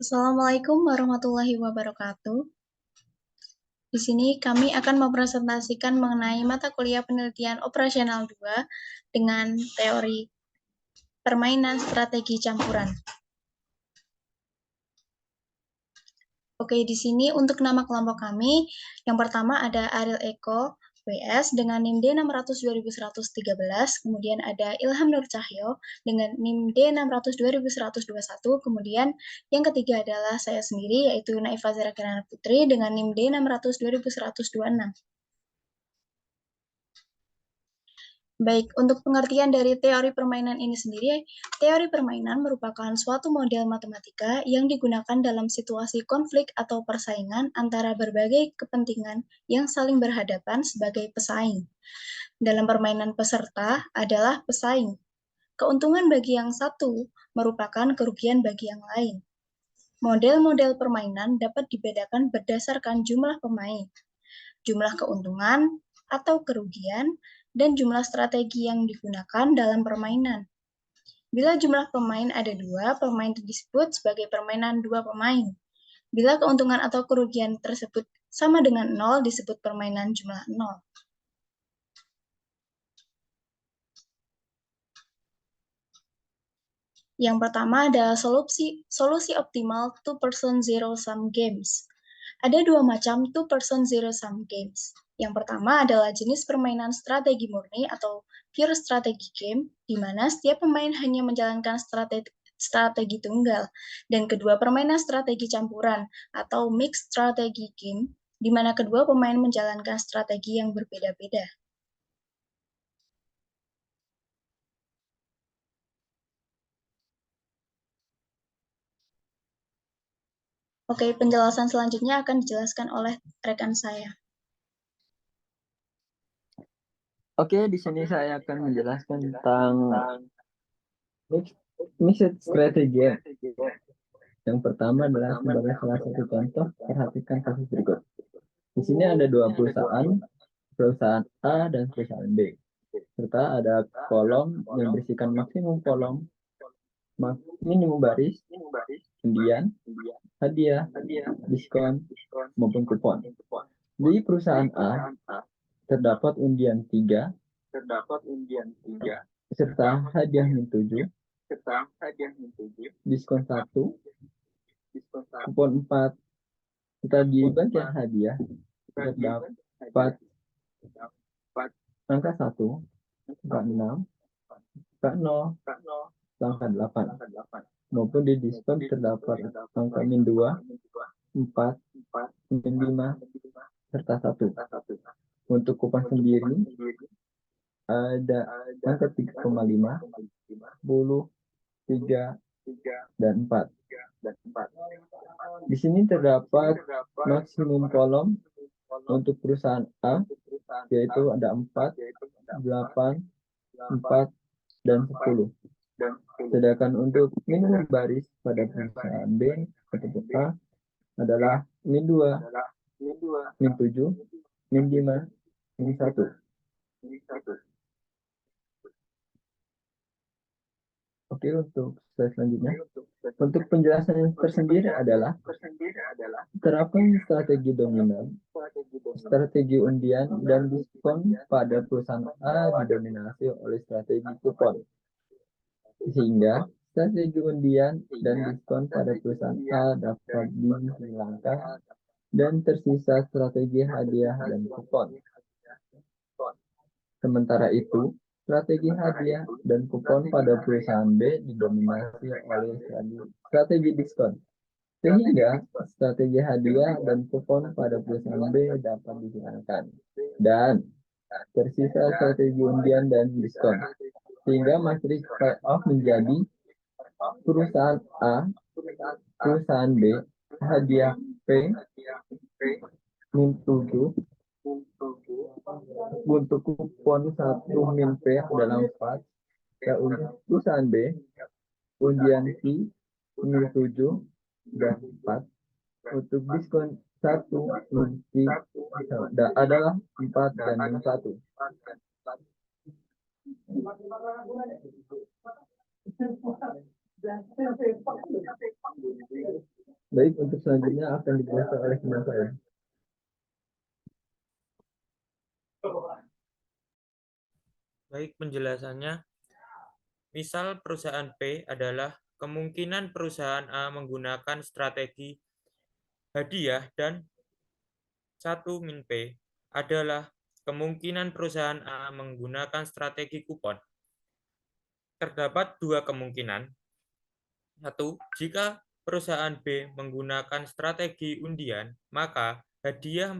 Assalamualaikum warahmatullahi wabarakatuh. Di sini kami akan mempresentasikan mengenai mata kuliah penelitian operasional 2 dengan teori permainan strategi campuran. Oke, di sini untuk nama kelompok kami, yang pertama ada Ariel Eko, WS dengan NIM D600-2113, kemudian ada Ilham Nur Cahyo dengan NIM D600-2121, kemudian yang ketiga adalah saya sendiri, yaitu Naifa Zara Kirana Putri dengan NIM D600-2126. Baik, untuk pengertian dari teori permainan ini sendiri, teori permainan merupakan suatu model matematika yang digunakan dalam situasi konflik atau persaingan antara berbagai kepentingan yang saling berhadapan sebagai pesaing. Dalam permainan peserta adalah pesaing. Keuntungan bagi yang satu merupakan kerugian bagi yang lain. Model-model permainan dapat dibedakan berdasarkan jumlah pemain, jumlah keuntungan atau kerugian, dan jumlah strategi yang digunakan dalam permainan. Bila jumlah pemain ada 2, permainan disebut sebagai permainan 2 pemain. Bila keuntungan atau kerugian tersebut sama dengan 0, disebut permainan jumlah 0. Yang pertama adalah solusi optimal two-person zero-sum games. Ada 2 macam two-person zero-sum games. Yang pertama adalah jenis permainan strategi murni atau pure strategy game, di mana setiap pemain hanya menjalankan strategi tunggal. Dan kedua, permainan strategi campuran atau mixed strategy game, di mana kedua pemain menjalankan strategi yang berbeda-beda. Oke, penjelasan selanjutnya akan dijelaskan oleh rekan saya. Oke, di sini saya akan menjelaskan tentang mixed strategy. Yang pertama adalah sebagai salah satu contoh, perhatikan kasus berikut. Di sini ada 2 perusahaan A dan perusahaan B. Serta ada kolom yang berisikan maksimum kolom, minimum baris, undian, hadiah, diskon, maupun kupon. Di perusahaan A terdapat undian 3 serta hadiah min 7, diskon 1, kupon 4. Kita di bagian hadiah terdapat angka 1, angka 6, angka 0, angka 8. Maupun di diskon terdapat angka min 2, 4, min 5, serta 1. Untuk kupon sendiri ada angka 3,5, 10, 3, dan 4. Di sini terdapat maksimum kolom untuk perusahaan A, yaitu ada 4, 8, 4, dan 10. Sedangkan untuk minimum baris pada perusahaan B atau A adalah min 2, min 7, min 5, min 1. Oke, untuk slide selanjutnya. Untuk penjelasan yang tersendiri adalah terapkan strategi dominan, strategi undian, dan diskon pada perusahaan A didominasi oleh strategi kupon. Sehingga strategi undian dan diskon pada perusahaan A dapat dihilangkan dan tersisa strategi hadiah dan kupon. Sementara itu, strategi hadiah dan kupon pada perusahaan B didominasi oleh strategi diskon. Sehingga strategi hadiah dan kupon pada perusahaan B dapat dihilangkan. Dan tersisa strategi undian dan diskon. Sehingga matriks payoff menjadi perusahaan A, perusahaan B, hadiah P, min 7, untuk kupon 1 min P adalah 4. Dan untuk perusahaan B, undian Q min 7 dan 4. Untuk diskon 1 min Q adalah 4 dan min 1. Baik, untuk selanjutnya akan dijelaskan oleh teman saya. Baik, penjelasannya. Misal perusahaan B adalah kemungkinan perusahaan A menggunakan strategi hadiah dan 1-P adalah kemungkinan perusahaan A menggunakan strategi kupon. Terdapat dua kemungkinan. Satu, jika perusahaan B menggunakan strategi undian, maka hadiah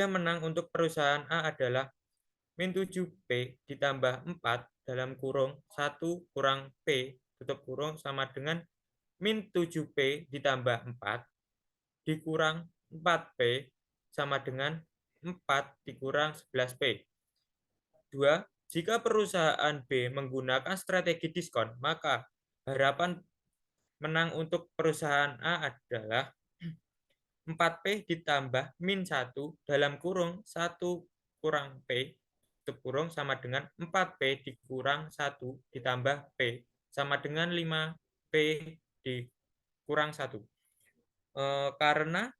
menang untuk perusahaan A adalah min 7P ditambah 4 dalam kurung 1 kurang P tutup kurung sama dengan min 7P ditambah 4 dikurang 4P sama dengan 4 dikurang 11P. 2. Jika perusahaan B menggunakan strategi diskon, maka harapan menang untuk perusahaan A adalah 4P ditambah min 1 dalam kurung 1 kurang P tutup kurung sama dengan 4P dikurang 1 ditambah P sama dengan 5P dikurang 1. Karena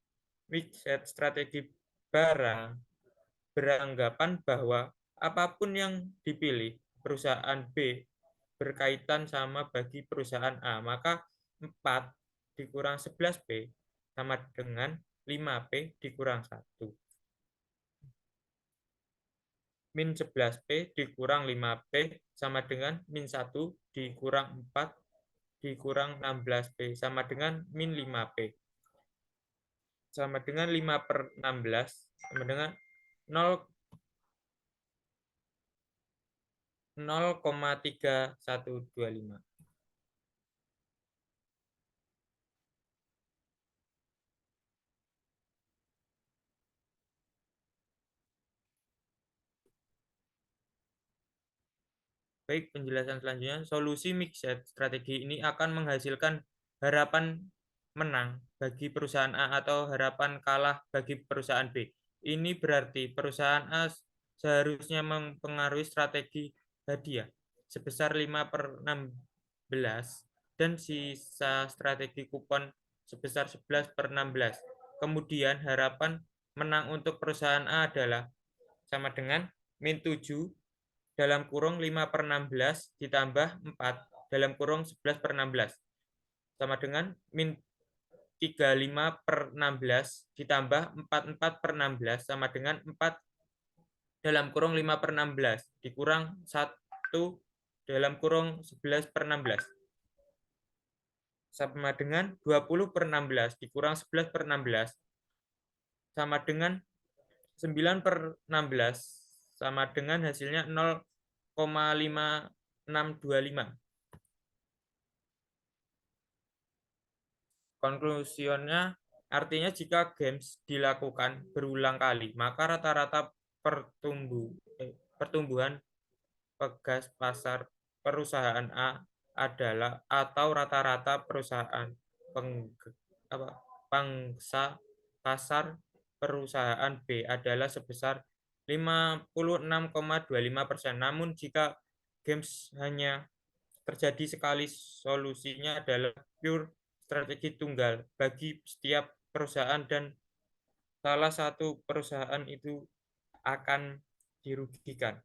Wixet strategi barang beranggapan bahwa apapun yang dipilih perusahaan B berkaitan sama bagi perusahaan A, maka 4 dikurang 11P sama dengan 5P dikurang 1. Min 11P dikurang 5P sama dengan min 1 dikurang 4 dikurang 16P sama dengan min 5P. Sama dengan 5 per 16 sama dengan 0,3125. Baik, penjelasan selanjutnya, solusi mixed strategi ini akan menghasilkan harapan menang bagi perusahaan A atau harapan kalah bagi perusahaan B. Ini berarti perusahaan A seharusnya mempengaruhi strategi hadiah sebesar 5 per 16 dan sisa strategi kupon sebesar 11 per 16. Kemudian harapan menang untuk perusahaan A adalah sama dengan min 7 dalam kurung 5 per 16 ditambah 4 dalam kurung 11 per 16 sama dengan min 35 per 16 ditambah 44 per 16 sama dengan 4 dalam kurung 5 per 16 dikurang 1 dalam kurung 11 per 16 sama dengan 20 per 16 dikurang 11 per 16 sama dengan 9 per 16 sama dengan hasilnya 0,5625. Konklusinya, artinya jika games dilakukan berulang kali, maka rata-rata pertumbuhan pegas pasar perusahaan A adalah atau rata-rata perusahaan pangsa pasar perusahaan B adalah sebesar 56,25%. Namun jika games hanya terjadi sekali, solusinya adalah pure strategi tunggal bagi setiap perusahaan dan salah satu perusahaan itu akan dirugikan.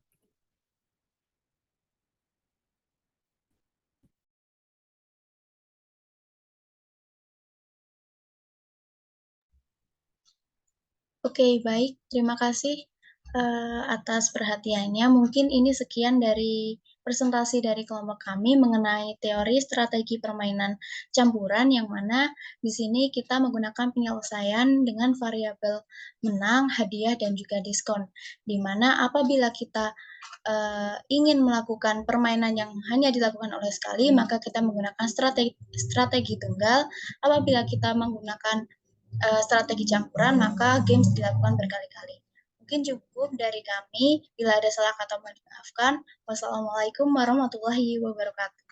Oke, baik. Terima kasih atas perhatiannya. Mungkin ini sekian dari presentasi dari kelompok kami mengenai teori strategi permainan campuran, yang mana di sini kita menggunakan penyelesaian dengan variabel menang, hadiah, dan juga diskon. Di mana apabila kita ingin melakukan permainan yang hanya dilakukan oleh sekali, maka kita menggunakan strategi tunggal. Apabila kita menggunakan strategi campuran, maka games dilakukan berkali-kali. Mungkin cukup dari kami. Bila ada salah kata mohon dimaafkan. Wassalamualaikum warahmatullahi wabarakatuh.